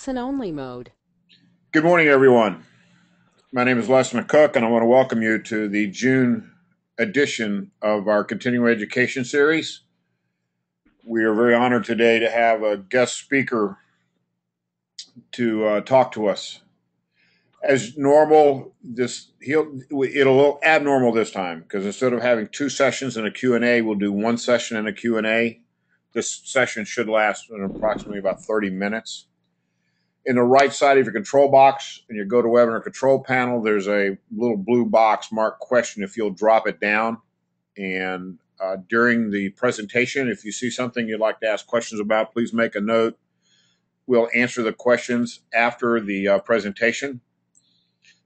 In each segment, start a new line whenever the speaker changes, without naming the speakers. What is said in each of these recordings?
listen-only mode.
Good morning, everyone. My name is Les McCook, and I want to welcome you to the June edition of our continuing education series. We are very honored today to have a guest speaker to talk to us. As normal, it'll a little abnormal this time because instead of having two sessions and a Q&A, we'll do one session and a Q&A. This session should last approximately about 30 minutes. In the right side of your control box, and you go to webinar control panel, there's a little blue box marked question. If you'll drop it down, and during the presentation, if you see something you'd like to ask questions about, please make a note. We'll answer the questions after the presentation.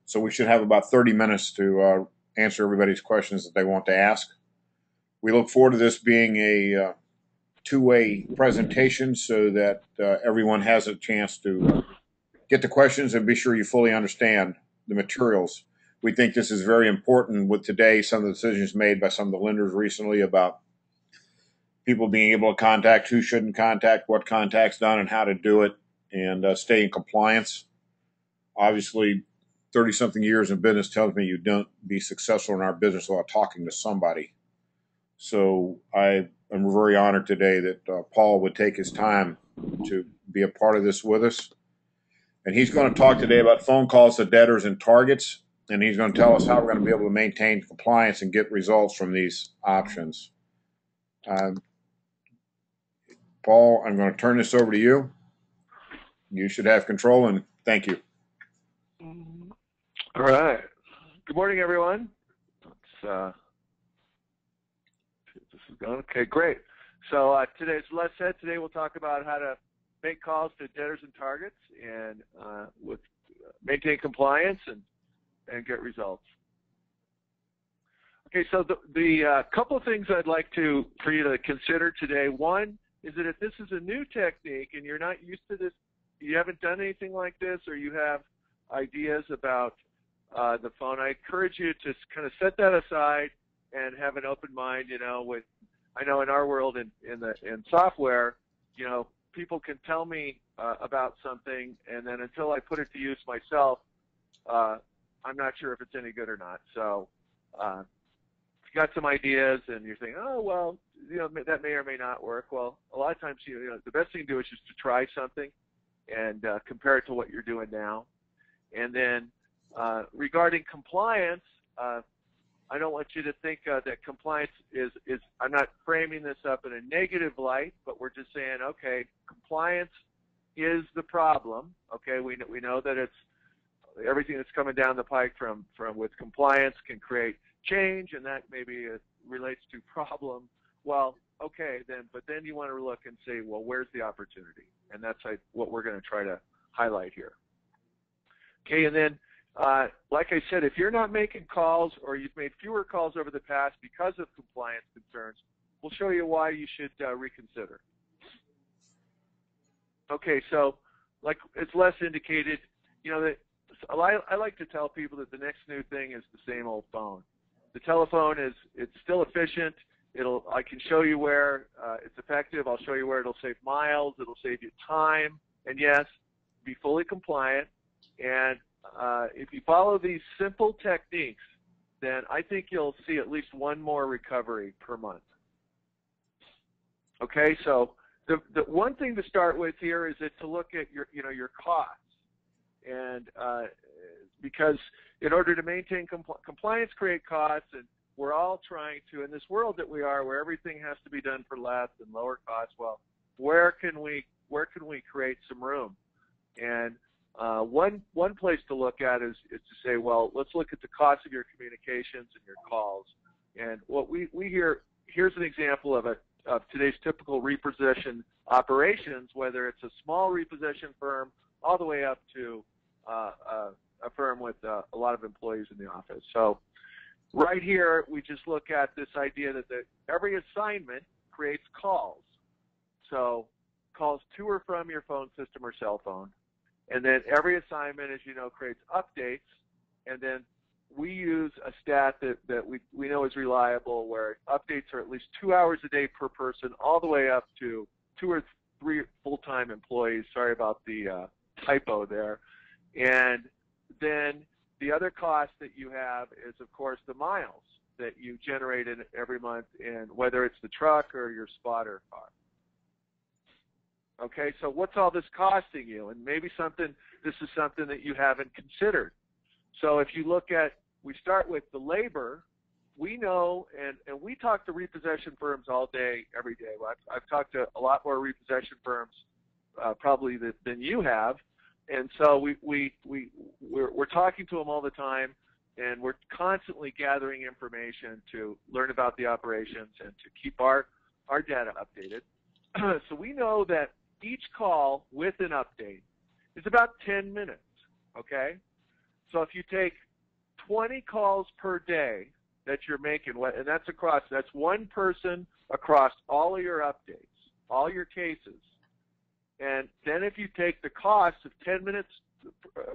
So we should have about 30 minutes to answer everybody's questions that they want to ask. We look forward to this being a two-way presentation so that everyone has a chance to get the questions and be sure you fully understand the materials. We think this is very important with today, some of the decisions made by some of the lenders recently about people being able to contact who shouldn't contact, what contact's done, and how to do it, and stay in compliance. Obviously, 30-something years in business tells me you don't be successful in our business without talking to somebody. So I am very honored today that Paul would take his time to be a part of this with us. And he's going to talk today about phone calls to debtors and targets, and he's going to tell us how we're going to be able to maintain compliance and get results from these options. Paul, I'm going to turn this over to you. You should have control, and thank you.
All right. Good morning, everyone. Let's see if this is going. Okay, great. So today, as Les said, today we'll talk about how to make calls to debtors and targets and maintain compliance and get results. Okay, so the couple of things I'd like for you to consider today. One is that if this is a new technique and you're not used to this, you haven't done anything like this, or you have ideas about the phone, I encourage you to kind of set that aside and have an open mind. I know in our world in software, people can tell me about something, and then until I put it to use myself, I'm not sure if it's any good or not. So if you got some ideas and you're thinking, oh, well, that may or may not work. Well, a lot of times, the best thing to do is just to try something and compare it to what you're doing now. And then regarding compliance, I don't want you to think that compliance is, I'm not framing this up in a negative light, but we're just saying, okay, compliance is the problem. Okay, we know that it's everything that's coming down the pike from with compliance can create change, and that maybe relates to problem. Well, okay, but then you want to look and say, well, where's the opportunity? And that's what we're going to try to highlight here. Okay, and then like I said, if you're not making calls or you've made fewer calls over the past because of compliance concerns, we'll show you why you should reconsider. Okay, so like as Les indicated, I like to tell people that the next new thing is the same old phone. The telephone it's still efficient. I can show you where it's effective. I'll show you where it'll save miles. It'll save you time. And yes, be fully compliant. And if you follow these simple techniques, then I think you'll see at least one more recovery per month. Okay, so the one thing to start with here is to look at your costs, and because in order to maintain compliance, create costs, and we're all trying to, in this world that we are, where everything has to be done for less and lower costs. Well, where can we create some room? And one place to look at is to say, well, let's look at the cost of your communications and your calls. And what we here's an example of today's typical repossession operations, whether it's a small repossession firm all the way up to a firm with a lot of employees in the office. So right here, we just look at this idea that every assignment creates calls. So calls to or from your phone system or cell phone. And then every assignment, as you know, creates updates. And then we use a stat that we know is reliable, where updates are at least 2 hours a day per person, all the way up to 2 or 3 full-time employees. Sorry about the typo there. And then the other cost that you have is, of course, the miles that you generate in every month, in whether it's the truck or your spotter car. Okay, so what's all this costing you? And maybe this is something that you haven't considered. So if you look at, we start with the labor. We know, and we talk to repossession firms all day, every day. I've talked to a lot more repossession firms probably than you have, and so we're talking to them all the time, and we're constantly gathering information to learn about the operations and to keep our data updated. So we know that each call with an update is about 10 minutes, okay? So if you take 20 calls per day that you're making, and that's one person across all of your updates, all your cases. And then if you take the cost of 10 minutes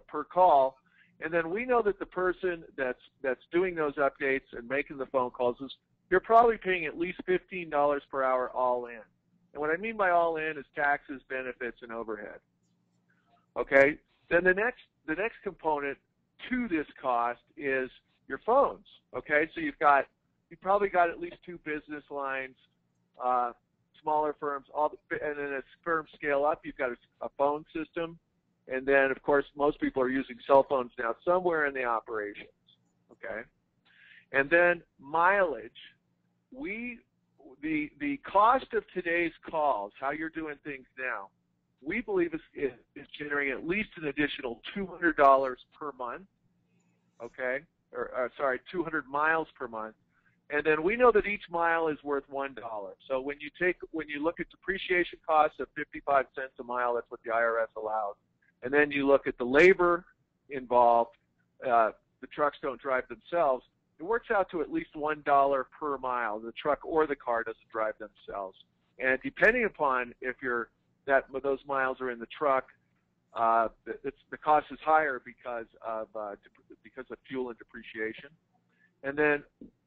per call, and then we know that the person that's doing those updates and making the phone calls, you're probably paying at least $15 per hour all in. And what I mean by all in is taxes, benefits, and overhead. Okay? Then the next component to this cost is your phones. Okay? So you've probably got at least 2 business lines, smaller firms, and then as firms scale up, you've got a phone system. And then, of course, most people are using cell phones now somewhere in the operations. Okay? And then mileage. The cost of today's calls, how you're doing things now, we believe is generating at least an additional $200 per month, okay? Or sorry, 200 miles per month. And then we know that each mile is worth $1. So when you look at depreciation costs of 55 cents a mile, that's what the IRS allows. And then you look at the labor involved, the trucks don't drive themselves. It works out to at least $1 per mile. The truck or the car doesn't drive themselves. And depending upon if those miles are in the truck, the cost is higher because of fuel and depreciation. And then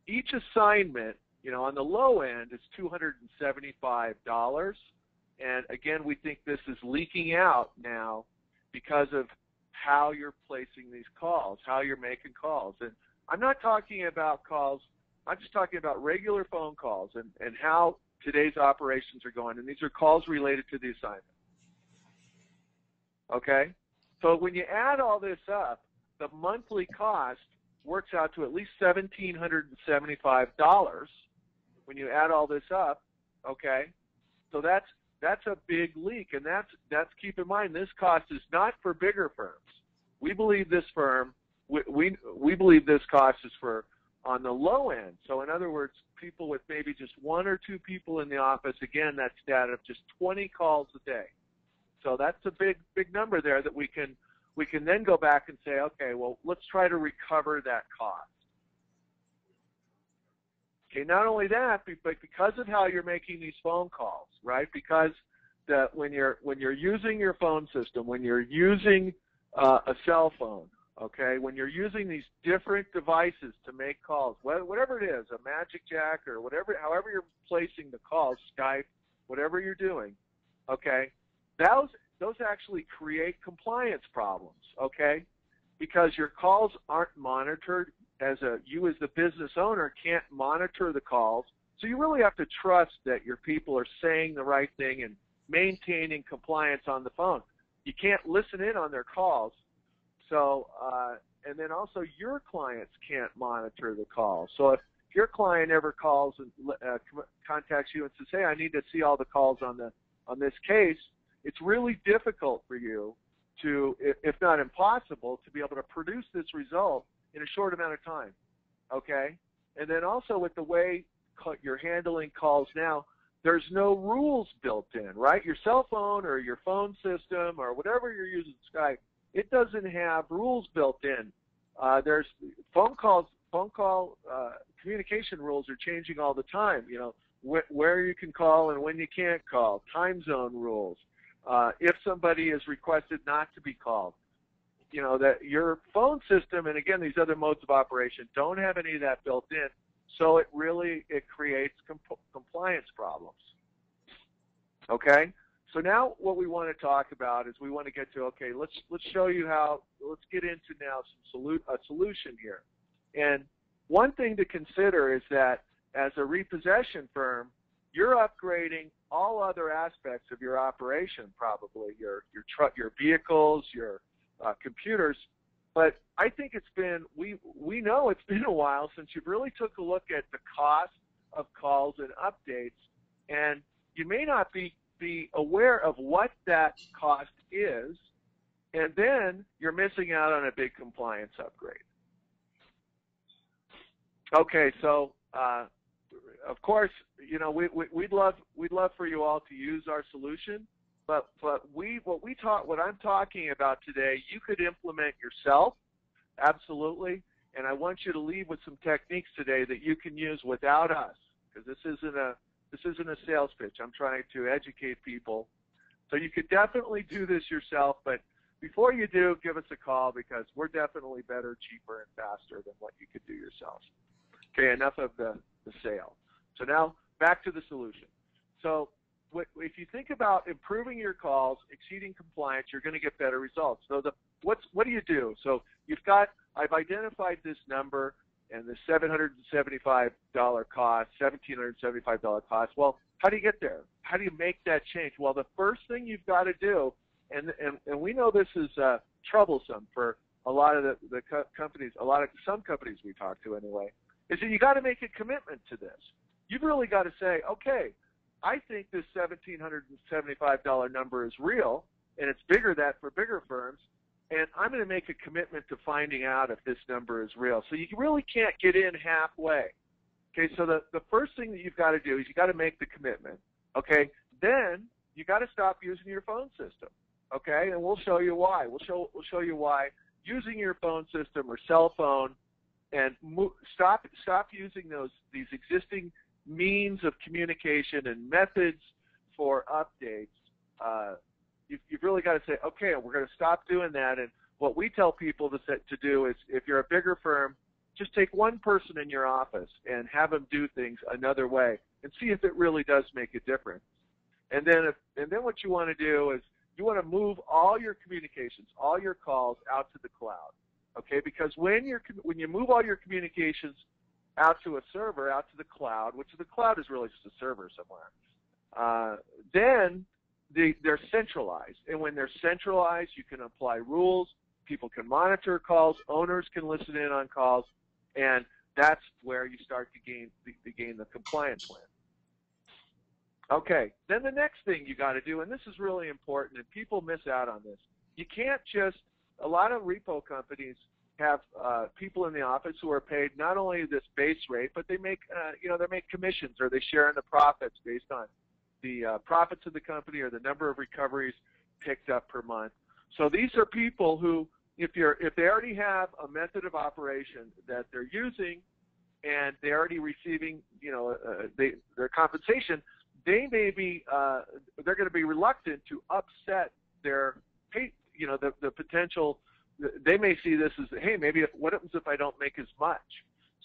each assignment, on the low end is $275. And again, we think this is leaking out now because of how you're placing these calls, how you're making calls. And I'm not talking about calls, I'm just talking about regular phone calls and how today's operations are going. And these are calls related to the assignment. Okay? So when you add all this up, the monthly cost works out to at least $1,775 when you add all this up, okay? So that's a big leak, and that's keep in mind, this cost is not for bigger firms. We believe this we believe this cost is for on the low end. So in other words, people with maybe just 1 or 2 people in the office, again, that's data of just 20 calls a day. So that's a big number there that we can then go back and say, okay, well, let's try to recover that cost. Okay, not only that, but because of how you're making these phone calls, right? Because when you're using your phone system, when you're using a cell phone, okay, when you're using these different devices to make calls, whatever it is, a Magic Jack or however you're placing the calls, Skype, whatever you're doing, okay, those actually create compliance problems, okay, because your calls aren't monitored. You as the business owner can't monitor the calls, so you really have to trust that your people are saying the right thing and maintaining compliance on the phone. You can't listen in on their calls. So, and then also your clients can't monitor the calls. So if your client ever calls and contacts you and says, "Hey, I need to see all the calls on this case," it's really difficult for you to, if not impossible, to be able to produce this result in a short amount of time. Okay, and then also with the way you're handling calls now, there's no rules built in, right? Your cell phone or your phone system or whatever you're using, Skype, it doesn't have rules built in. There's phone call communication rules are changing all the time. Where you can call and when you can't call, time zone rules. If somebody is requested not to be called, that your phone system and again these other modes of operation don't have any of that built in. So it creates compliance problems. Okay, So now what we want to talk about is we want to get to, okay, let's show you how, let's get into now a solution here. And one thing to consider is that as a repossession firm, you're upgrading all other aspects of your operation, probably your truck, your vehicles, your computers. But I think it's been, we know it's been a while since you've really took a look at the cost of calls and updates, and you may not be aware of what that cost is, and then you're missing out on a big compliance upgrade. Okay, so of course, you know, we'd love for you all to use our solution, but what I'm talking about today, you could implement yourself, absolutely. And I want you to leave with some techniques today that you can use without us, because this isn't a sales pitch. I'm trying to educate people. So you could definitely do this yourself, but before you do, give us a call, because we're definitely better, cheaper, and faster than what you could do yourself. Okay, enough of the sale. So now back to the solution. So if you think about improving your calls, exceeding compliance, you're going to get better results. So what do you do? So I've identified this number and the $775 cost, $1,775 cost. Well, how do you get there? How do you make that change? Well, the first thing you've got to do, and we know this is troublesome for a lot of the companies, some companies we talk to anyway, is that you got to make a commitment to this. You've really got to say, okay, I think this $1,775 number is real, and it's bigger for bigger firms, and I'm going to make a commitment to finding out if this number is real. So you really can't get in halfway. Okay, so the first thing that you've got to do is you got to make the commitment. Okay, then you got to stop using your phone system. Okay, and we'll show you why. We'll show you why using your phone system or cell phone, and stop using these existing means of communication and methods for updates. You've really got to say, okay, we're going to stop doing that. And what we tell people to do is, if you're a bigger firm, just take one person in your office and have them do things another way, and see if it really does make a difference. And then what you want to do is you want to move all your communications, all your calls out to the cloud. Okay, because when you move all your communications out to a server, out to the cloud, which the cloud is really just a server somewhere, then they're centralized. And when they're centralized, you can apply rules, people can monitor calls, owners can listen in on calls, and that's where you start to gain the compliance win. Okay, then the next thing you got to do, and this is really important, and people miss out on this. You can't just, a lot of repo companies have people in the office who are paid not only this base rate, but they make they make commissions, or they share in the profits based on the profits of the company or the number of recoveries picked up per month. So these are people who, if they already have a method of operation that they're using, and they're already receiving their compensation, they may be they're going to be reluctant to upset their the potential. They may see this as, hey, what happens if I don't make as much?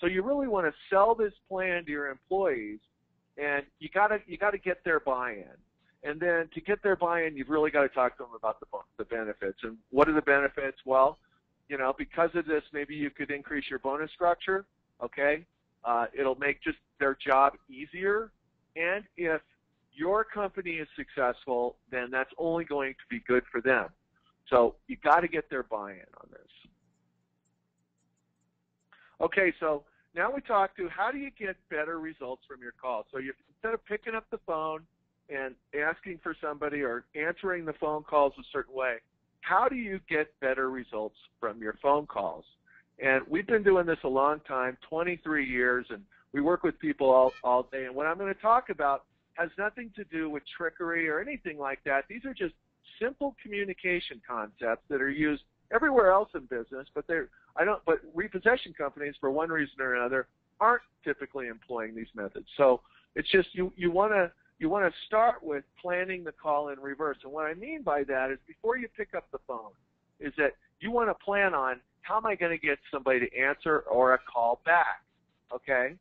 So you really want to sell this plan to your employees, and you got to get their buy-in. And then to get their buy-in, you've really got to talk to them about the benefits. And what are the benefits? Well, because of this, maybe you could increase your bonus structure. Okay, it'll make just their job easier. And if your company is successful, then that's only going to be good for them. So you got to get their buy-in on this. Okay, so now we talk to how do you get better results from your calls. So instead of picking up the phone and asking for somebody or answering the phone calls a certain way, how do you get better results from your phone calls? And we've been doing this a long time, 23 years, and we work with people all day. And what I'm going to talk about has nothing to do with trickery or anything like that. These are just simple communication concepts that are used everywhere else in business, but repossession companies, for one reason or another, aren't typically employing these methods. So it's just you want to start with planning the call in reverse. And what I mean by that is, before you pick up the phone, is that you want to plan on, how am I going to get somebody to answer or a call back? Okay?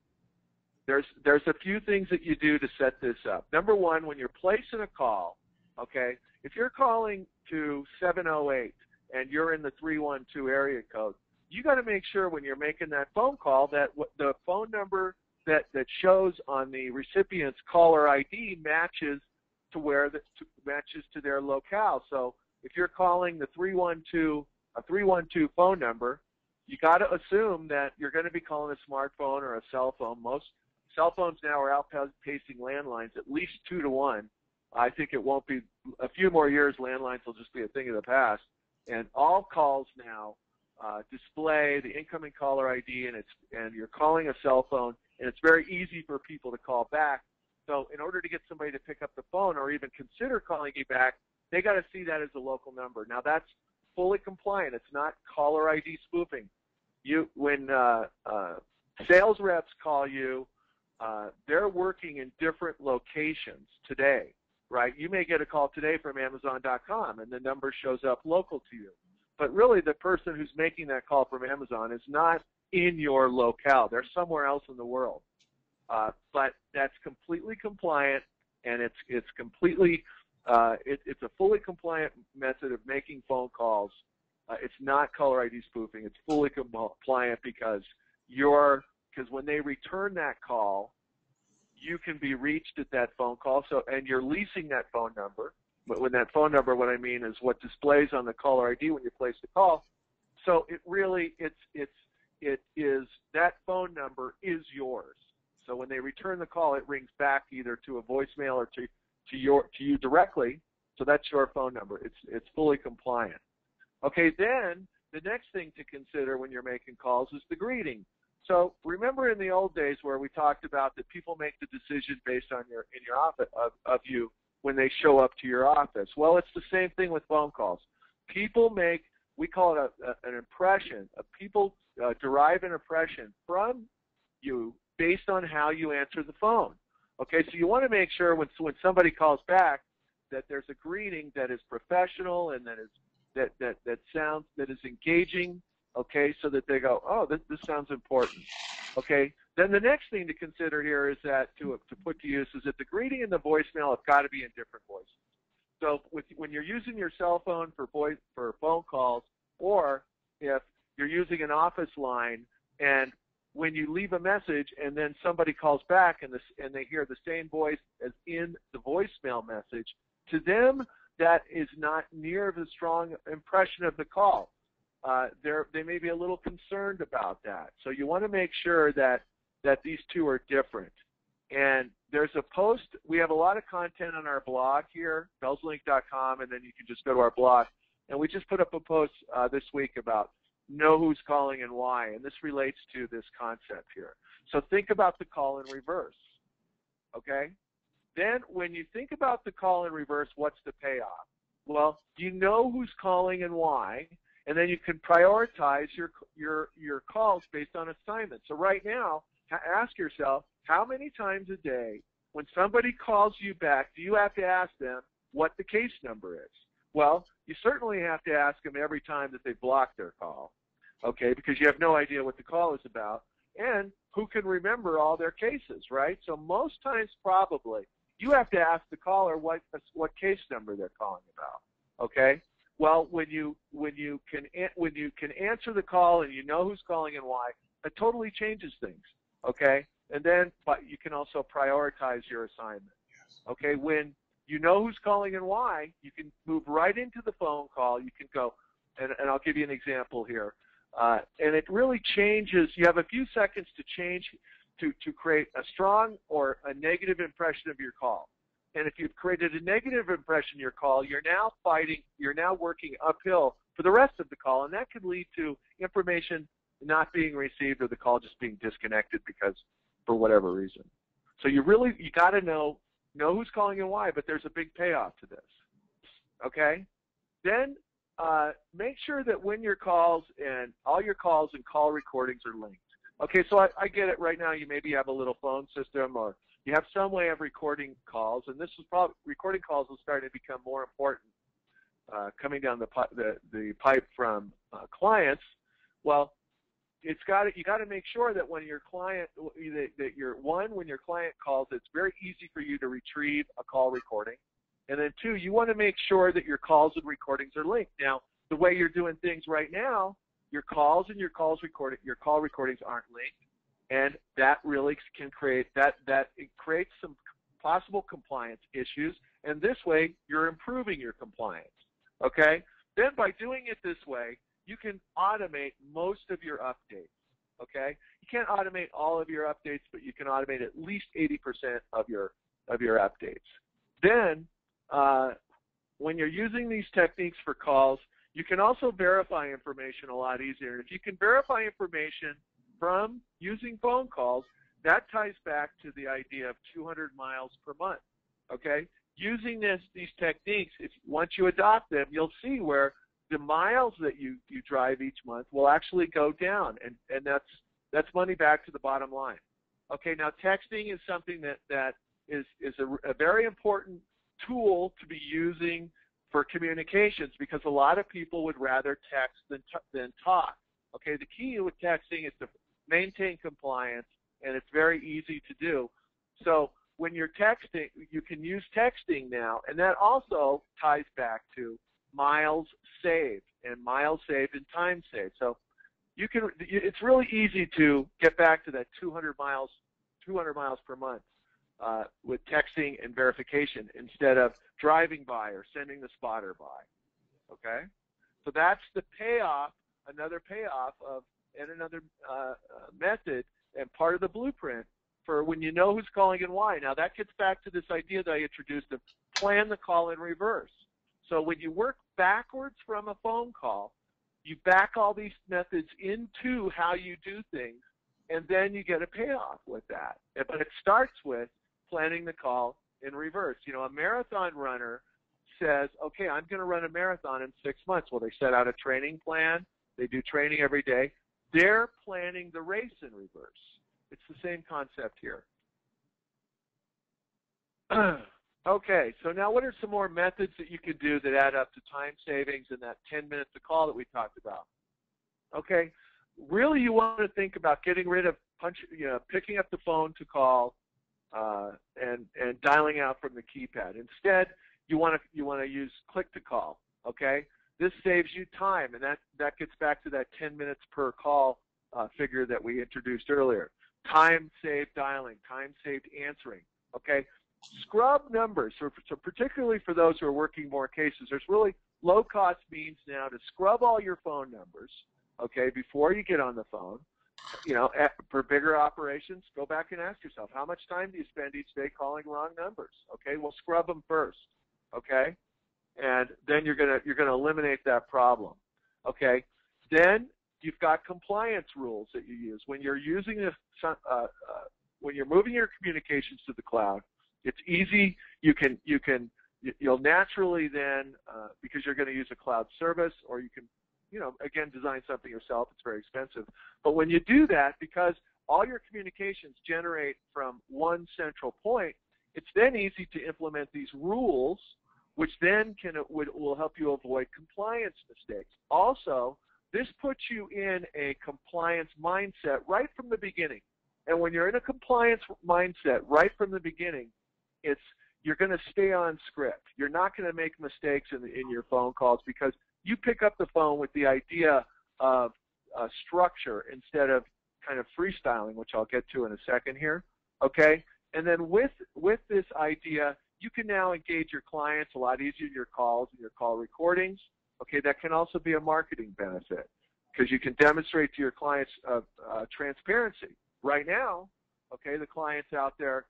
There's a few things that you do to set this up. Number one, when you're placing a call, Okay? If you're calling to 708 and you're in the 312 area code, you got to make sure when you're making that phone call that the phone number that shows on the recipient's caller ID matches to matches to their locale. So if you're calling the 312 phone number, you got to assume that you're going to be calling a smartphone or a cell phone. Most cell phones now are outpacing landlines at least 2 to 1. I think it won't be a few more years. Landlines will just be a thing of the past. And all calls now display the incoming caller ID, and you're calling a cell phone, and it's very easy for people to call back. So in order to get somebody to pick up the phone or even consider calling you back, they got to see that as a local number. Now that's fully compliant. It's not caller ID spoofing. When sales reps call you, they're working in different locations today, right? You may get a call today from Amazon.com, and the number shows up local to you. But really, the person who's making that call from Amazon is not in your locale. They're somewhere else in the world. But that's completely compliant, and it's completely it's a fully compliant method of making phone calls. It's not caller ID spoofing. It's fully compliant because when they return that call, you can be reached at that phone call. So, and you're leasing that phone number. But when that phone number, what I mean is what displays on the caller ID when you place the call. So it really, it is, that phone number is yours. So when they return the call, it rings back either to a voicemail or to you directly. So that's your phone number. It's fully compliant. Okay, then the next thing to consider when you're making calls is the greeting. So remember in the old days where we talked about that people make the decision based on in your office of you when they show up to your office. Well, it's the same thing with phone calls. People make, we call it an impression. People derive an impression from you based on how you answer the phone. Okay, so you want to make sure when somebody calls back that there's a greeting that is professional and that is engaging. Okay, so that they go, oh, this sounds important. Okay, then the next thing to consider here is that to put to use is that the greeting and the voicemail have got to be in different voices. So when you're using your cell phone for phone calls, or if you're using an office line, and when you leave a message and then somebody calls back and they hear the same voice as in the voicemail message, to them that is not near the strong impression of the call. They may be a little concerned about that. So you want to make sure that these two are different. And there's a post. We have a lot of content on our blog here, bellslink.com, and then you can just go to our blog. And we just put up a post this week about know who's calling and why, and this relates to this concept here. So think about the call in reverse, okay? Then when you think about the call in reverse, what's the payoff? Well, you know who's calling and why, and then you can prioritize your calls based on assignment. So right now, ask yourself, how many times a day when somebody calls you back, do you have to ask them what the case number is? Well, you certainly have to ask them every time that they block their call, okay, because you have no idea what the call is about, and who can remember all their cases, right? So most times probably you have to ask the caller what case number they're calling about, okay? Well, when you can answer the call and you know who's calling and why, it totally changes things, okay? And then, but you can also prioritize your assignment, okay? When you know who's calling and why, you can move right into the phone call. You can go, and I'll give you an example here. And it really changes. You have a few seconds to change, to create a strong or a negative impression of your call. And if you've created a negative impression of your call, you're now working uphill for the rest of the call, and that could lead to information not being received or the call just being disconnected because for whatever reason. So you got to know who's calling and why, but there's a big payoff to this, okay? Then make sure that when your calls and all your calls and call recordings are linked. Okay, so I get it right now. You maybe have a little phone system or you have some way of recording calls, and this is probably recording calls will start to become more important coming down the pipe from clients. Well, you got to make sure that when your client when your client calls, it's very easy for you to retrieve a call recording. And then 2, you want to make sure that your calls and recordings are linked. Now, the way you're doing things right now, your calls and your call recordings aren't linked, and that really can create it creates some possible compliance issues. And this way, you're improving your compliance. Okay. Then by doing it this way, you can automate most of your updates. Okay. You can't automate all of your updates, but you can automate at least 80% of your updates. Then, when you're using these techniques for calls, you can also verify information a lot easier. And if you can verify information from using phone calls, that ties back to the idea of 200 miles per month. Okay? Using these techniques, once you adopt them, you'll see where the miles that you drive each month will actually go down, and that's money back to the bottom line. Okay, now texting is something that is a very important tool to be using for communications, because a lot of people would rather text than talk. Okay, the key with texting is to maintain compliance, and it's very easy to do. So when you're texting, you can use texting now, and that also ties back to miles saved and time saved. So it's really easy to get back to that 200 miles per month with texting and verification instead of driving by or sending the spotter by. Okay, so that's the payoff. Another payoff and another method and part of the blueprint for when you know who's calling and why. Now that gets back to this idea that I introduced of plan the call in reverse. So when you work backwards from a phone call, you back all these methods into how you do things, and then you get a payoff with that. But it starts with planning the call in reverse. You know, a marathon runner says, okay, I'm going to run a marathon in 6 months. Well, they set out a training plan. They do training every day. They're planning the race in reverse. It's the same concept here. Okay, so now what are some more methods that you could do that add up to time savings and that 10 minutes to call that we talked about? Okay, really you want to think about getting rid of picking up the phone to call and dialing out from the keypad. Instead, you want to use click to call. Okay, this saves you time, and that gets back to that 10 minutes per call figure that we introduced earlier. Time saved dialing, time saved answering. Okay, scrub numbers. So particularly for those who are working more cases, there's really low-cost means now to scrub all your phone numbers. Okay, before you get on the phone. You know, for bigger operations, go back and ask yourself, how much time do you spend each day calling wrong numbers? Okay, well, scrub them first. Okay, and then you're gonna eliminate that problem. Okay, then you've got compliance rules that you use when you're using this. When you're moving your communications to the cloud, it's easy. You'll naturally then because you're going to use a cloud service, or you can. Again, design something yourself. It's very expensive. But when you do that, because all your communications generate from one central point, it's then easy to implement these rules, which then will help you avoid compliance mistakes. Also, this puts you in a compliance mindset right from the beginning. And when you're in a compliance mindset right from the beginning, you're going to stay on script. You're not going to make mistakes in your phone calls because you pick up the phone with the idea of structure instead of kind of freestyling, which I'll get to in a second here, okay? And then with this idea, you can now engage your clients a lot easier in your calls and your call recordings, okay? That can also be a marketing benefit because you can demonstrate to your clients transparency. Right now, okay, the clients out there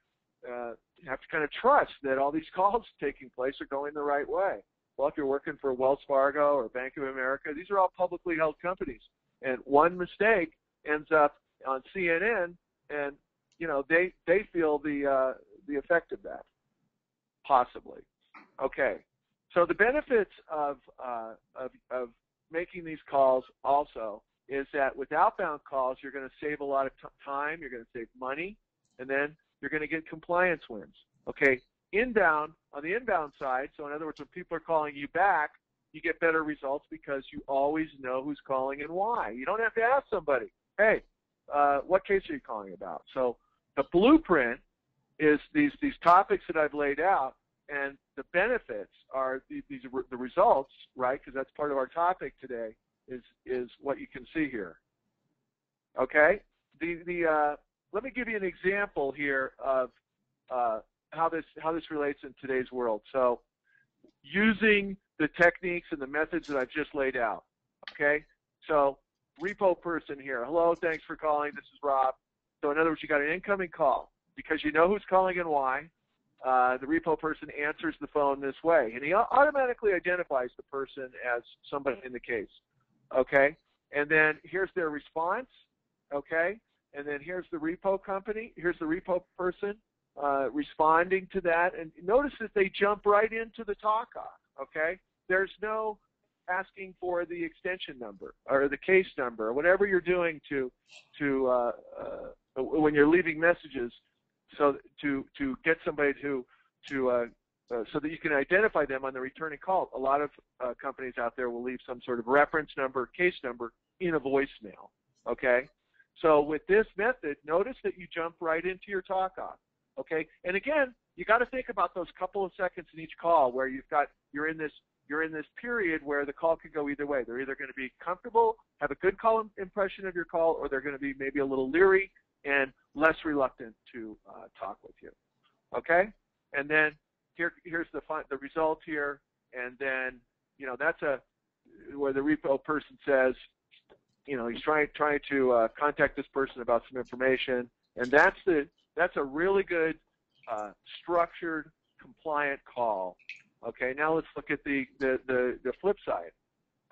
have to kind of trust that all these calls taking place are going the right way. Well, if you're working for Wells Fargo or Bank of America, these are all publicly held companies. And one mistake ends up on CNN, and, they feel the effect of that, possibly. Okay. So the benefits of making these calls also is that with outbound calls, you're going to save a lot of time, you're going to save money, and then you're going to get compliance wins. Okay. On the inbound side, so in other words, when people are calling you back, you get better results because you always know who's calling and why. You don't have to ask somebody, hey, what case are you calling about? So the blueprint is these topics that I've laid out And the benefits are the results, right? Because that's part of our topic today. Is what you can see here. Okay. Let me give you an example here of how this relates in today's world. So, using the techniques and the methods that I've just laid out. Okay. So, repo person here. Hello, thanks for calling. This is Rob. So, in other words, you got an incoming call because you know who's calling and why. The repo person answers the phone this way, and he automatically identifies the person as somebody in the case. Okay, and then here's their response. Okay, and then here's the repo company. Here's the repo person responding to that, and notice that they jump right into the talk off. Okay, there's no asking for the extension number or the case number or whatever you're doing to when you're leaving messages. So to get somebody so that you can identify them on the returning call. A lot of companies out there will leave some sort of reference number, case number in a voicemail. Okay, so with this method, notice that you jump right into your talk off. Okay, and again, you got to think about those couple of seconds in each call where you're in this period where the call could go either way. They're either going to be comfortable, have a good call impression of your call, or they're going to be maybe a little leery and less reluctant to talk with you. Okay, and then here's the result here, and then that's where the repo person says, he's trying to contact this person about some information, and that's a really good structured, compliant call. Okay, now let's look at the flip side.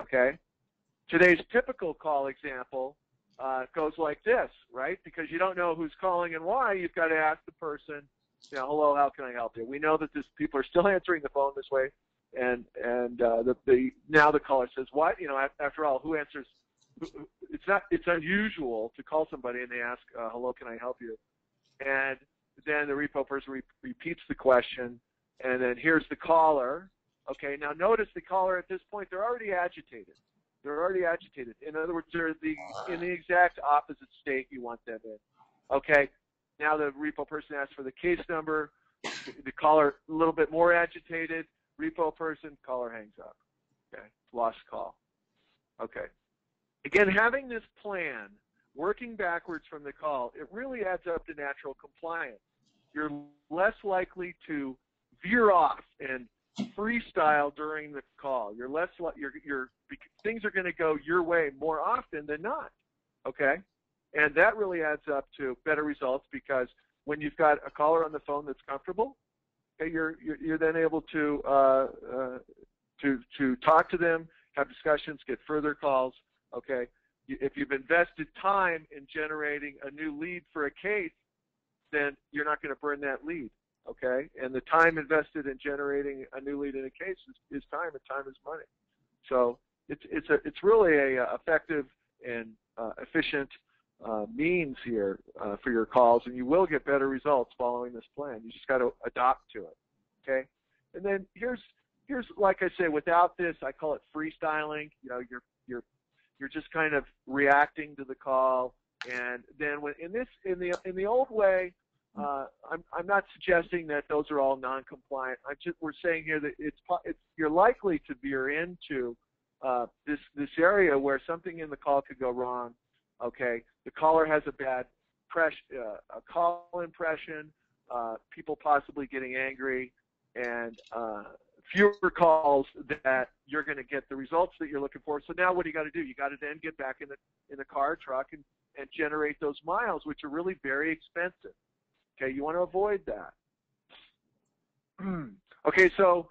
Okay, today's typical call example goes like this, right? Because you don't know who's calling and why, you've got to ask the person, hello, how can I help you? We know that people are still answering the phone this way, and now the caller says, what? After all, who answers? It's unusual to call somebody and they ask, hello, can I help you? And then the repo person repeats the question, and then here's the caller. Okay, now notice the caller at this point, they're already agitated. They're already agitated. In other words, they're in the exact opposite state you want them in. Okay, now the repo person asks for the case number. The caller a little bit more agitated. Repo person, caller hangs up. Okay, lost call. Okay. Again, having this plan, working backwards from the call, it really adds up to natural compliance. You're less likely to veer off and freestyle during the call. You're less things are going to go your way more often than not. Okay, and that really adds up to better results because when you've got a caller on the phone that's comfortable, okay, you're then able to talk to them, have discussions, get further calls. Okay, if you've invested time in generating a new lead for a case, then you're not going to burn that lead. Okay, and the time invested in generating a new lead in a case is time, and time is money. So it's really a effective and efficient means here for your calls, and you will get better results following this plan. You just got to adopt to it. Okay, and then here's like I say, without this, I call it freestyling. You're just kind of reacting to the call, and then in the old way. I'm not suggesting that those are all non-compliant. We're saying here that you're likely to veer into this area where something in the call could go wrong. Okay, the caller has a bad call impression, people possibly getting angry, and fewer calls that you're going to get the results that you're looking for. So now what do you got to do? You got to then get back in the car, truck, and generate those miles, which are really very expensive. Okay, you want to avoid that. Okay, so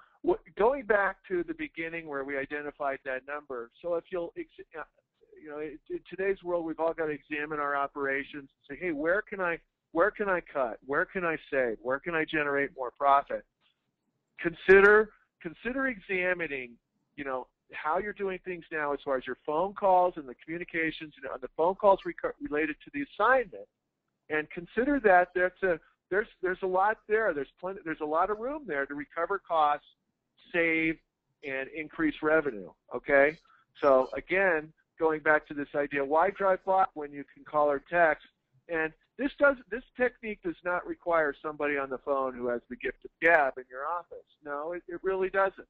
going back to the beginning where we identified that number. So if in today's world, we've all got to examine our operations and say, hey, where can I cut? Where can I save? Where can I generate more profit? Consider examining, how you're doing things now as far as your phone calls and the communications, the phone calls related to the assignment. And consider that there's a lot there. There's a lot of room there to recover costs, save, and increase revenue. Okay. So again, going back to this idea, why drive block when you can call or text? And this technique does not require somebody on the phone who has the gift of gab in your office. No, it really doesn't.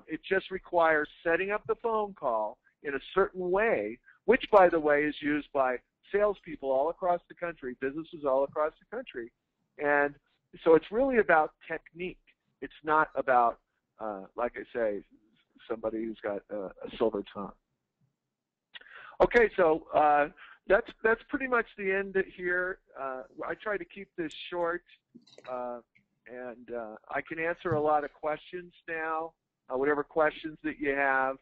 It just requires setting up the phone call in a certain way, which, by the way, is used by salespeople all across the country, businesses all across the country. And so it's really about technique. It's not about, like I say, somebody who's got a silver tongue. Okay, so that's pretty much the end here. I try to keep this short, and I can answer a lot of questions now, whatever questions that you have.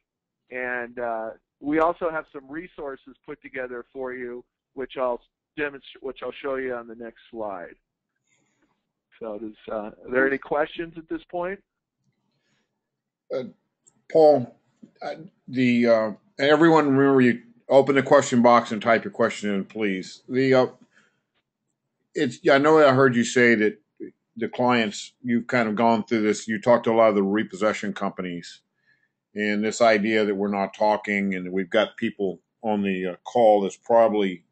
And we also have some resources put together for you, which I'll demonstrate, which I'll show you on the next slide. So, are there any questions at this point?
Paul, everyone, remember, you open the question box and type your question in, please. I know I heard you say that the clients, you've kind of gone through this. You talked to a lot of the repossession companies, and this idea that we're not talking, and we've got people on the call that's probably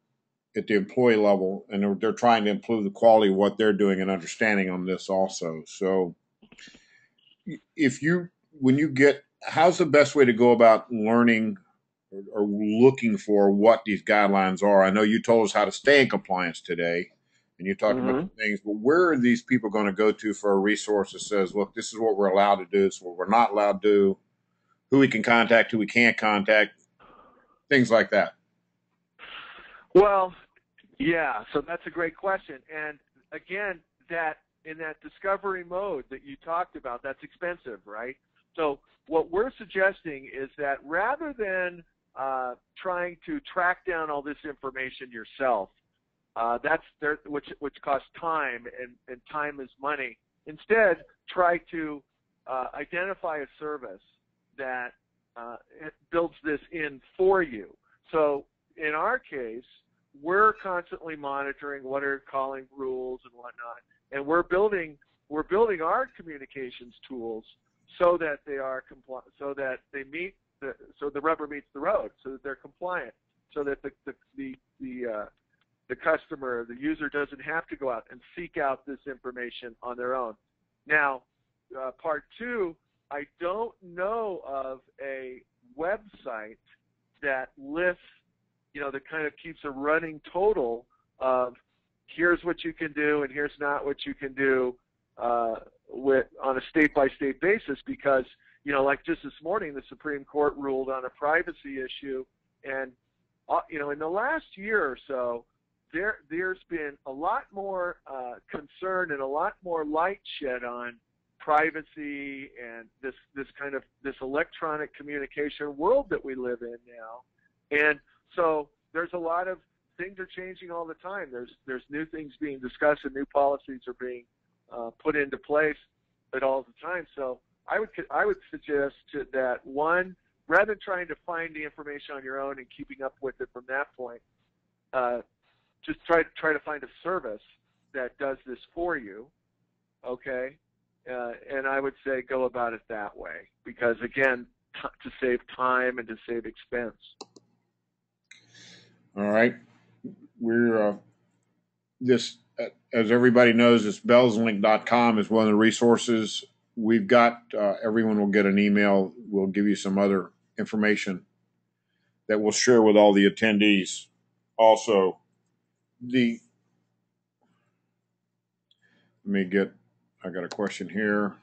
at the employee level, and they're trying to improve the quality of what they're doing and understanding on this also. So, how's the best way to go about learning or looking for what these guidelines are? I know you told us how to stay in compliance today, and you talked about things, but where are these people going to go to for a resource that says, look, this is what we're allowed to do, this is what we're not allowed to do, who we can contact, who we can't contact, things like that?
Well, yeah, so that's a great question. And again, that in that discovery mode that you talked about, that's expensive, right? So what we're suggesting is that rather than trying to track down all this information yourself, which costs time, and time is money. Instead, try to identify a service that builds this in for you. So in our case, we're constantly monitoring what are calling rules and whatnot, and we're building our communications tools so that they are so that they meet so the rubber meets the road, so that they're compliant, so that the customer, the user, doesn't have to go out and seek out this information on their own. Now, part two, I don't know of a website that lists, that kind of keeps a running total of here's what you can do and here's not what you can do on a state-by-state basis, because, like just this morning, the Supreme Court ruled on a privacy issue, and, in the last year or so, there's been a lot more concern and a lot more light shed on privacy and this electronic communication world that we live in now. And so there's a lot of things are changing all the time. There's new things being discussed and new policies are being put into place at all the time. So I would suggest that, one, rather than trying to find the information on your own and keeping up with it from that point, just try to find a service that does this for you, okay? And I would say go about it that way, because again, to save time and to save expense.
All right, we're as everybody knows, this bellslink.com is one of the resources we've got. Everyone will get an email. We'll give you some other information that we'll share with all the attendees. Also, I got a question here.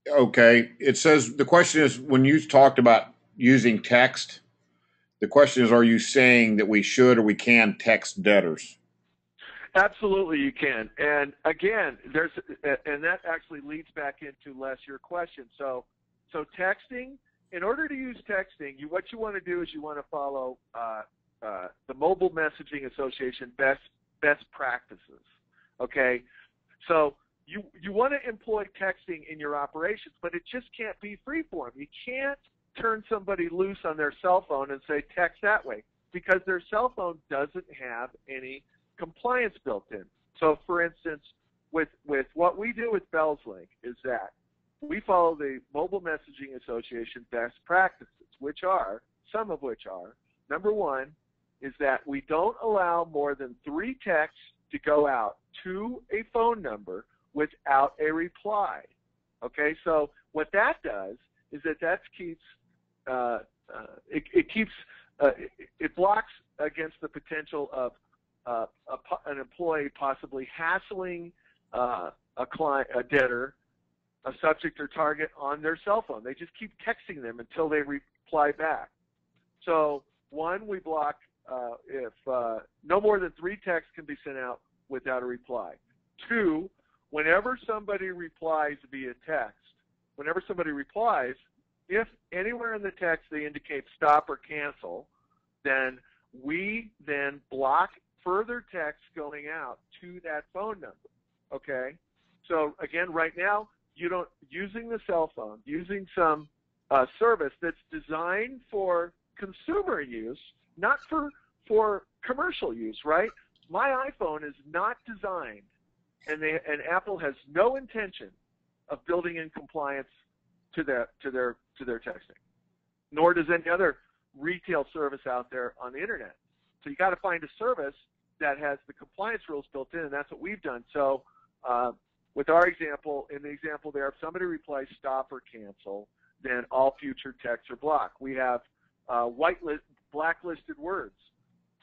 Okay, it says, the question is, when you talked about using text, the question is, are you saying that we should or we can text debtors?
Absolutely, you can. And again, and that actually leads back into, Les, your question. So texting, in order to use texting, what you want to do is you want to follow the Mobile Messaging Association best practices. Okay, so you want to employ texting in your operations, but it just can't be freeform. You can't turn somebody loose on their cell phone and say text that way, because their cell phone doesn't have any compliance built in. So, for instance, with what we do with BellsLink is that we follow the Mobile Messaging Association best practices, some of which are Number one is that we don't allow more than 3 texts to go out to a phone number without a reply. Okay, so what that does is that keeps it blocks against the potential of an employee possibly hassling a client, a debtor, a subject or target on their cell phone. They just keep texting them until they reply back. So one, we block if no more than 3 texts can be sent out without a reply. 2, whenever somebody replies via text, if anywhere in the text they indicate stop or cancel, then we then block further text going out to that phone number. Okay? So again, right now, using the cell phone, using some service that's designed for consumer use, not for commercial use, right? My iPhone is not designed, and Apple has no intention of building in compliance to their texting, nor does any other retail service out there on the internet. So you got to find a service that has the compliance rules built in, and that's what we've done. So with our example, in the example there, if somebody replies stop or cancel, then all future texts are blocked. We have blacklisted words.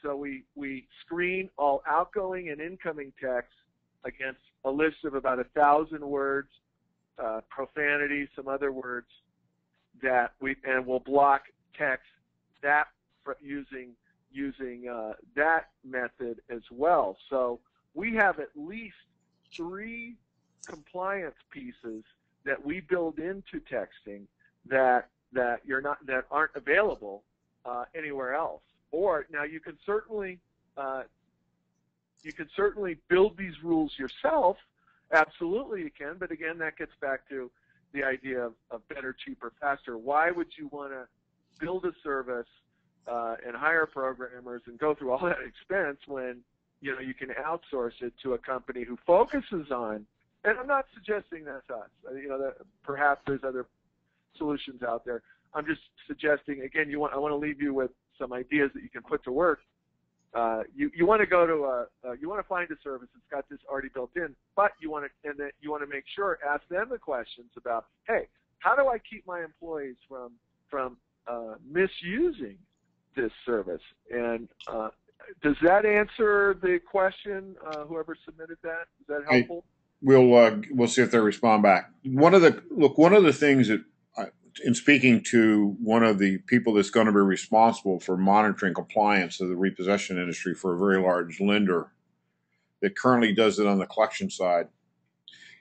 So we screen all outgoing and incoming texts against a list of about 1,000 words, profanity, some other words that we'll block text that using that method as well. So we have at least 3 compliance pieces that we build into texting that aren't available anywhere else. Or now you can certainly build these rules yourself. Absolutely you can, but again, that gets back to the idea of better, cheaper, faster. Why would you want to build a service and hire programmers and go through all that expense when you can outsource it to a company who focuses on? And I'm not suggesting that's us. That perhaps there's other solutions out there. I'm just suggesting, again, I want to leave you with some ideas that you can put to work. You want to go to you want to find a service that's got this already built in, but you want to make sure, ask them the questions about, hey, how do I keep my employees from misusing this service? And does that answer the question? Whoever submitted that, is that helpful?
We'll see if they respond back. One of the things that, in speaking to one of the people that's going to be responsible for monitoring compliance of the repossession industry for a very large lender that currently does it on the collection side,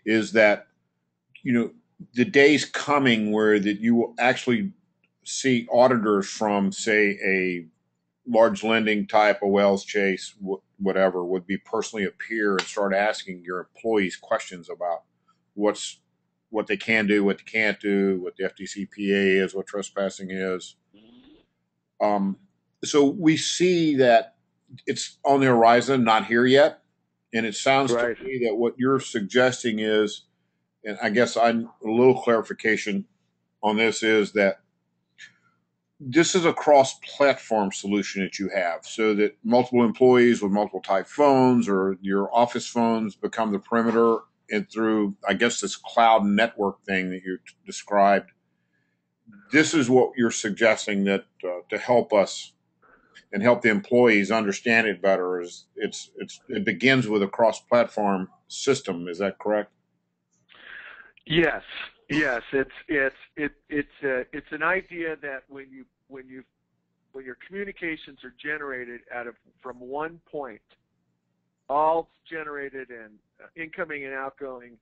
is that the day's coming where that you will actually see auditors from, say, a large lending type, a Wells, Chase, whatever, would be personally appear and start asking your employees questions about what they can do, what they can't do, what the FDCPA is, what trespassing is. So we see that it's on the horizon, not here yet. And it sounds to me that what you're suggesting is, and I guess a little clarification on this is that this is a cross-platform solution that you have, so that multiple employees with multiple type phones or your office phones become the perimeter, and through, I guess, this cloud network thing that you described, this is what you're suggesting that to help us and help the employees understand it better. It begins with a cross-platform system. Is that correct?
Yes. It's an idea that when your communications are generated from one point, all generated and incoming and outgoing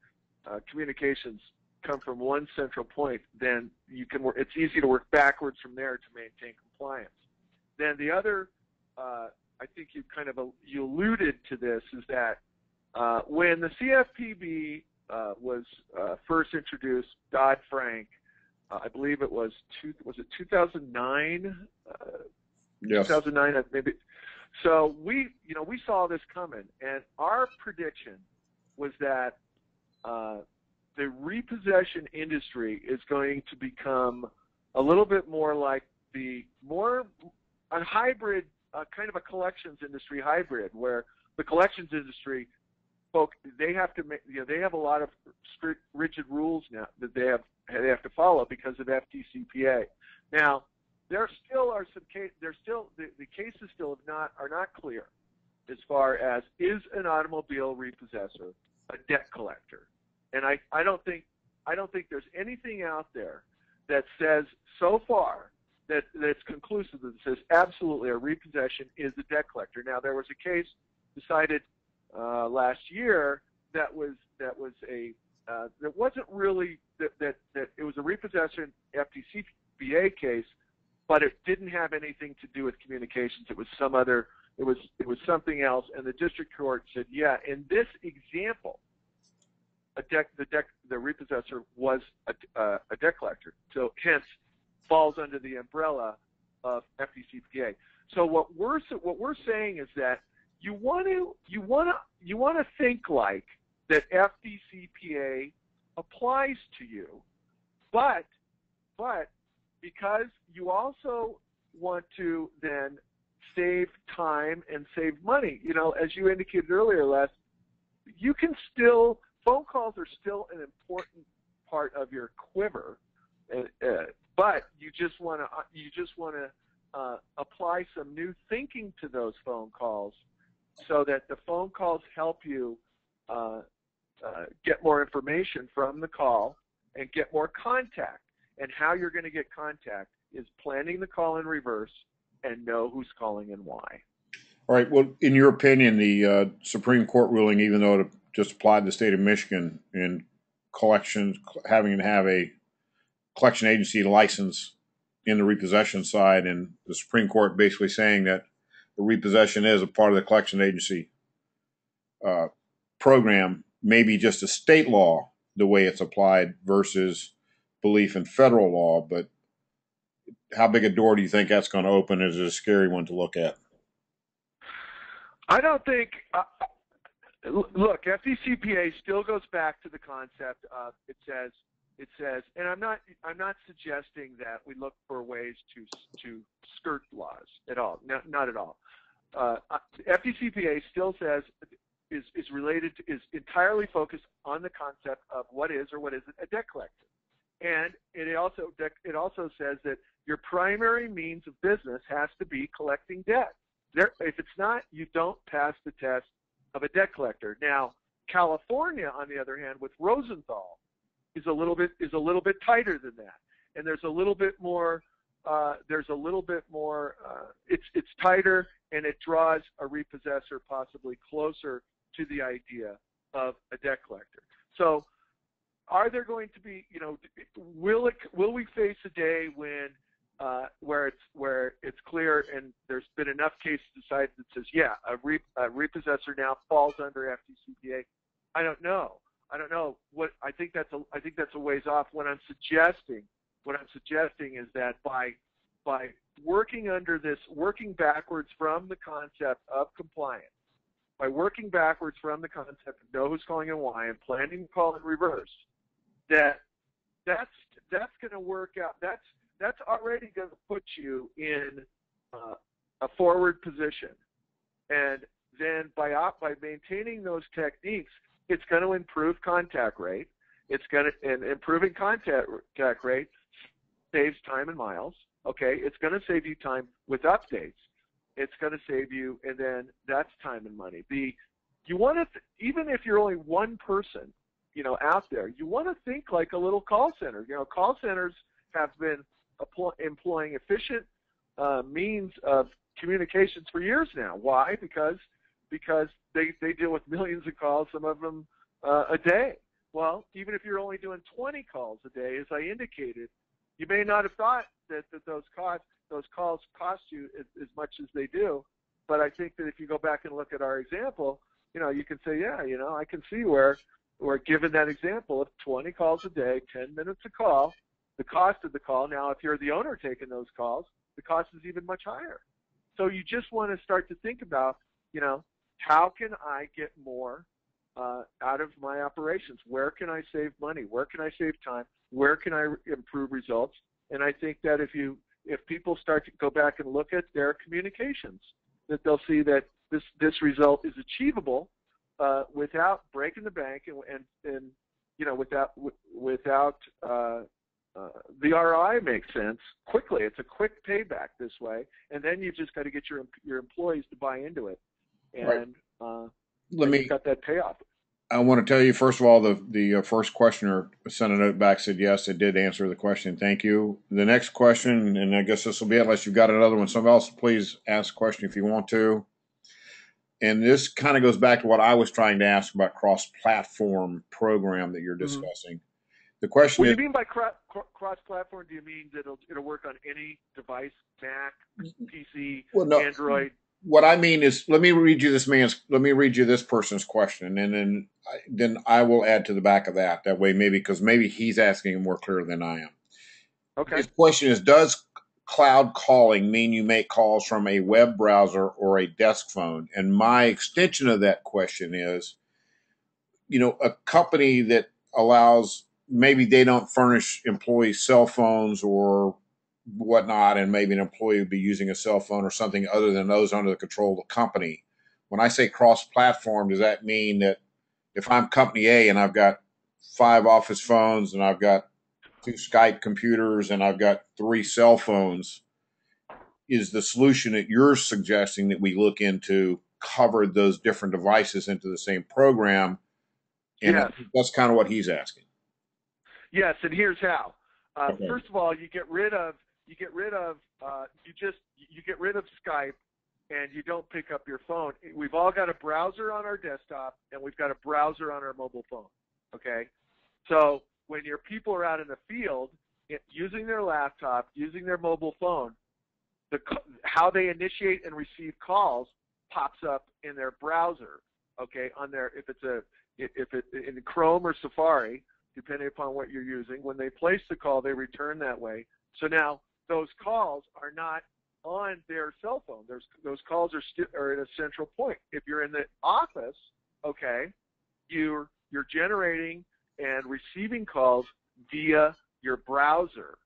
communications come from one central point, then it's easy to work backwards from there to maintain compliance. Then the other, I think you alluded to this, is that when the CFPB was first introduced, Dodd-Frank, I believe it was 2009?
Yes.
2009, maybe. So we saw this coming, and our prediction was that the repossession industry is going to become a little bit more like the more hybrid, kind of a collections industry hybrid, where the collections industry folk, they have to make, they have a lot of strict, rigid rules now that they have to follow because of FDCPA. Now, there still are some cases. The cases still are not clear as far as, is an automobile repossessor a debt collector, and I don't think there's anything out there that says so far that's conclusive, that says absolutely a repossession is a debt collector. Now, there was a case decided last year that wasn't really that it was a repossession FDCPA case, but it didn't have anything to do with communications. It was some other. It was something else, and the district court said, yeah, in this example, the repossessor was a debt collector, so hence falls under the umbrella of FDCPA. So what we're saying is that you want to think like that FDCPA applies to you, but because you also want to then save time and save money. As you indicated earlier, Les, you can still, phone calls are still an important part of your quiver, but you just want to apply some new thinking to those phone calls, so that the phone calls help you get more information from the call and get more contact. And how you're going to get contact is planning the call in reverse and know who's calling and why.
All right. Well, in your opinion, the Supreme Court ruling, even though it just applied to the state of Michigan in collections, having to have a collection agency license in the repossession side, and the Supreme Court basically saying that the repossession is a part of the collection agency program, maybe just a state law, the way it's applied versus belief in federal law. But how big a door do you think that's going to open? Is it a scary one to look at?
I don't think. Look, FDCPA still goes back to the concept of it says, and I'm not suggesting that we look for ways to skirt laws at all. Not at all. FDCPA still says is entirely focused on the concept of what is or what isn't a debt collector. And it also says that your primary means of business has to be collecting debt. If it's not, you don't pass the test of a debt collector. Now, California, on the other hand, with Rosenthal, is a little bit tighter than that, and there's a little bit more. It's tighter, and it draws a repossessor possibly closer to the idea of a debt collector. So, are there going to be, will we face a day when where it's clear and there's been enough cases decided that says, yeah, a repossessor now falls under FDCPA? I don't know. What I think that's a ways off. What I'm suggesting is that by working under this, working backwards from the concept of compliance, by working backwards from the concept of know who's calling and why, and planning the call in reverse, that's going to work out. That's already going to put you in a forward position, and then by maintaining those techniques, it's going to improve contact rate. And improving contact rate saves time and miles. Okay, it's going to save you time with updates. It's going to save you, and then that's time and money. You want to, even if you're only one person, out there, you want to think like a little call center. Call centers have been employing efficient means of communications for years now. Why? Because they deal with millions of calls, some of them a day. Well, even if you're only doing 20 calls a day, as I indicated, you may not have thought that those calls cost you as much as they do. But I think that if you go back and look at our example, you can say, yeah, I can see where given that example of 20 calls a day, 10 minutes a call, the cost of the call. Now, if you're the owner taking those calls, the cost is even much higher. So you just want to start to think about, how can I get more out of my operations? Where can I save money? Where can I save time? Where can I improve results? And I think that if you if people start to go back and look at their communications, that they'll see that this result is achievable without breaking the bank and you know, without the ROI makes sense quickly. It's a quick payback this way, and then you just got to get your employees to buy into it, and you've got that payoff.
I want to tell you, first of all, the first questioner sent a note back, said yes, it did answer the question. Thank you. The next question, and I guess this will be it unless you've got another one. Somebody else, please ask a question if you want to. And this kind of goes back to what I was trying to ask about cross-platform program that you're discussing. The question
what
is,
do you mean by cross-platform? Do you mean that it'll work on any device, Mac, PC, Android?
What I mean is, let me read you this person's question, and then I will add to the back of that. That way, because maybe he's asking more clearly than I am.
Okay.
His question is, does cloud calling mean you make calls from a web browser or a desk phone? And my extension of that question is, you know, a company that allows, maybe they don't furnish employees cell phones or whatnot, and maybe an employee would be using a cell phone or something other than those under the control of the company. When I say cross-platform, does that mean that if I'm company A and I've got 5 office phones and I've got 2 Skype computers and I've got 3 cell phones, is the solution that you're suggesting that we look into cover those different devices into the same program? And
yes.
That's kind of what he's asking.
Yes, and here's how.
Okay.
First of all, you get rid of Skype, and you don't pick up your phone. We've all got a browser on our desktop, and we've got a browser on our mobile phone. Okay, so when your people are out in the field using their laptop, using their mobile phone, how they initiate and receive calls pops up in their browser. Okay, on their if it's in Chrome or Safari, depending upon what you're using. When they place the call, they return that way. So now those calls are not on their cell phone. Those calls are at a central point. If you're in the office, okay, you're generating and receiving calls via your browser,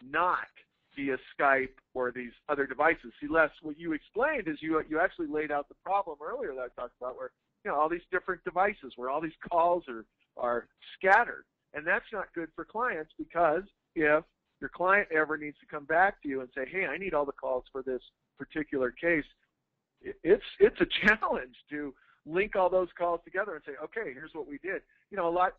not via Skype or these other devices. See, Les, what you explained is you actually laid out the problem earlier that I talked about, where all these different devices, where all these calls are scattered. And that's not good for clients, because if your client ever needs to come back to you and say, hey, I need all the calls for this particular case, it's a challenge to link all those calls together and say, okay, here's what we did.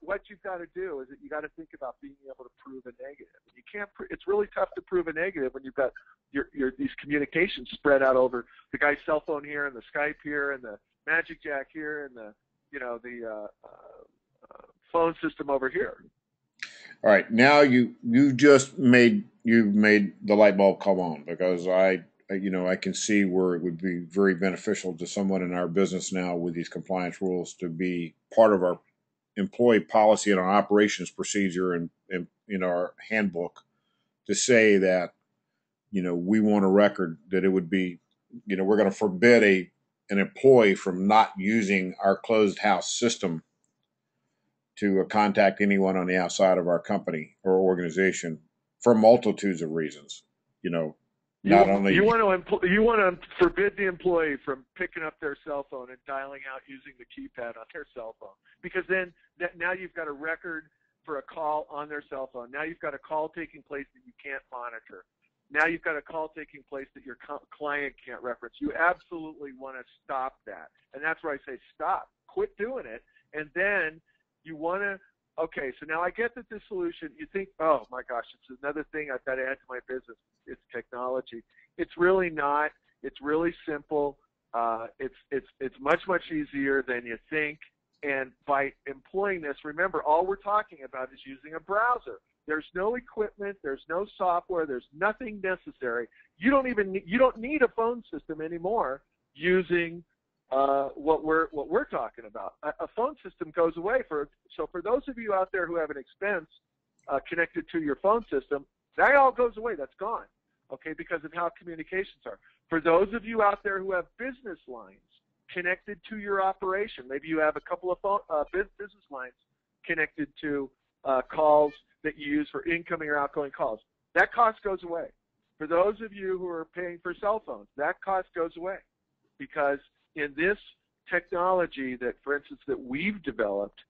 What you've got to do is that you got to think about being able to prove a negative. You can't. It's really tough to prove a negative when you've got these communications spread out over the guy's cell phone here and the Skype here and the Magic Jack here and the phone system over here.
All right, now you just made the light bulb come on, because I can see where it would be very beneficial to someone in our business now with these compliance rules to be part of our employee policy and our operations procedure and our handbook, to say that we want a record that it would be we're going to forbid an employee from not using our closed house system to contact anyone on the outside of our company or organization for multitudes of reasons. You want
to forbid the employee from picking up their cell phone and dialing out using the keypad on their cell phone, because then now you've got a record for a call on their cell phone. Now you've got a call taking place that you can't monitor. Now you've got a call taking place that your client can't reference. You absolutely want to stop that, and that's where I say stop, quit doing it, and then you want to. Okay, so now I get that this solution, you think, oh my gosh, it's another thing I've got to add to my business. It's technology. It's really not. It's really simple. It's much easier than you think. And by employing this, remember, all we're talking about is using a browser. There's no equipment. There's no software. There's nothing necessary. You don't need a phone system anymore using what we're talking about. A phone system goes away. So for those of you out there who have an expense connected to your phone system, that all goes away. That's gone, okay, because of how communications are. For those of you out there who have business lines connected to your operation, maybe you have a couple of business lines connected to calls that you use for incoming or outgoing calls, that cost goes away. For those of you who are paying for cell phones, that cost goes away, because in this technology that, for instance, that we've developed,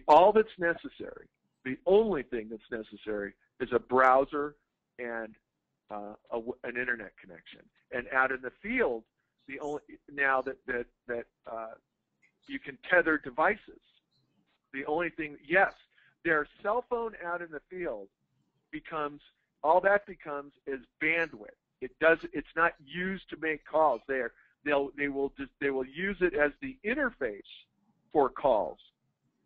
all that's necessary, the only thing that's necessary is a browser and an internet connection. And out in the field, now that you can tether devices, the only thing, yes, their cell phone out in the field becomes, all that becomes is bandwidth. It's not used to make calls. They will use it as the interface for calls,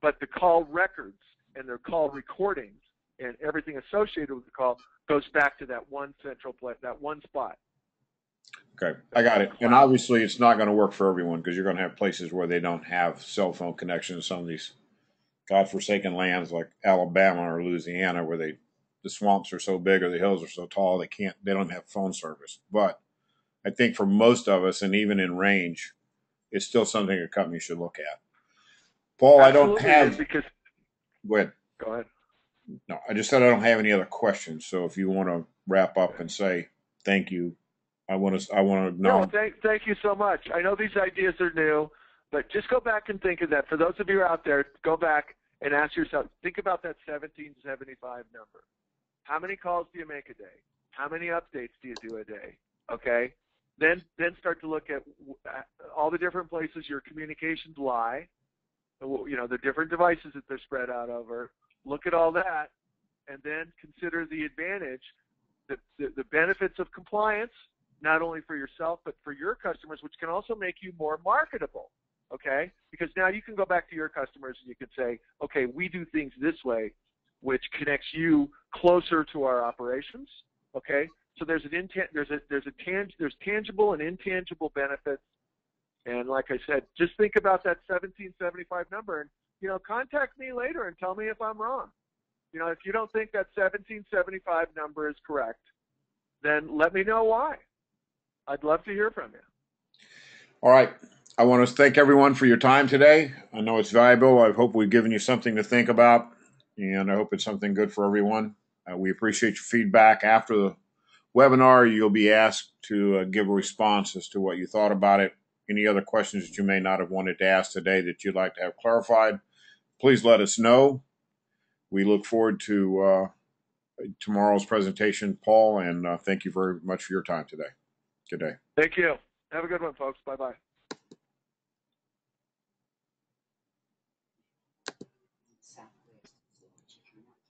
but the call records and their call recordings and everything associated with the call goes back to that one central place, that one spot.
Okay, I got it. And obviously, it's not going to work for everyone, because you're going to have places where they don't have cell phone connections. Some of these godforsaken lands like Alabama or Louisiana, where the swamps are so big or the hills are so tall they don't have phone service. But I think for most of us, and even in range, it's still something a company should look at. Paul,
Absolutely,
I don't have.
because.
Go ahead.
Go ahead.
No, I just said I don't have any other questions. So if you want to wrap up and say thank you, I want to know.
No, thank you so much. I know these ideas are new, but just go back and think of that. For those of you out there, go back and ask yourself, think about that 1775 number. How many calls do you make a day? How many updates do you do a day? Okay? Then start to look at all the different places your communications lie, the different devices that they're spread out over. Look at all that, and then consider the advantage, the benefits of compliance, not only for yourself but for your customers, which can also make you more marketable, okay? Because now you can go back to your customers and you can say, okay, we do things this way, which connects you closer to our operations, okay? So there's tangible and intangible benefits. And like I said, just think about that 1775 number, and contact me later and tell me if I'm wrong. If you don't think that 1775 number is correct, then let me know why. I'd love to hear from you.
All right. I want to thank everyone for your time today. I know it's valuable. I hope we've given you something to think about, and I hope it's something good for everyone. We appreciate your feedback. After the webinar, you'll be asked to give a response as to what you thought about it. Any other questions that you may not have wanted to ask today that you'd like to have clarified, please let us know. We look forward to tomorrow's presentation, Paul, and thank you very much for your time today. Good day.
Thank you. Have a good one, folks. Bye-bye.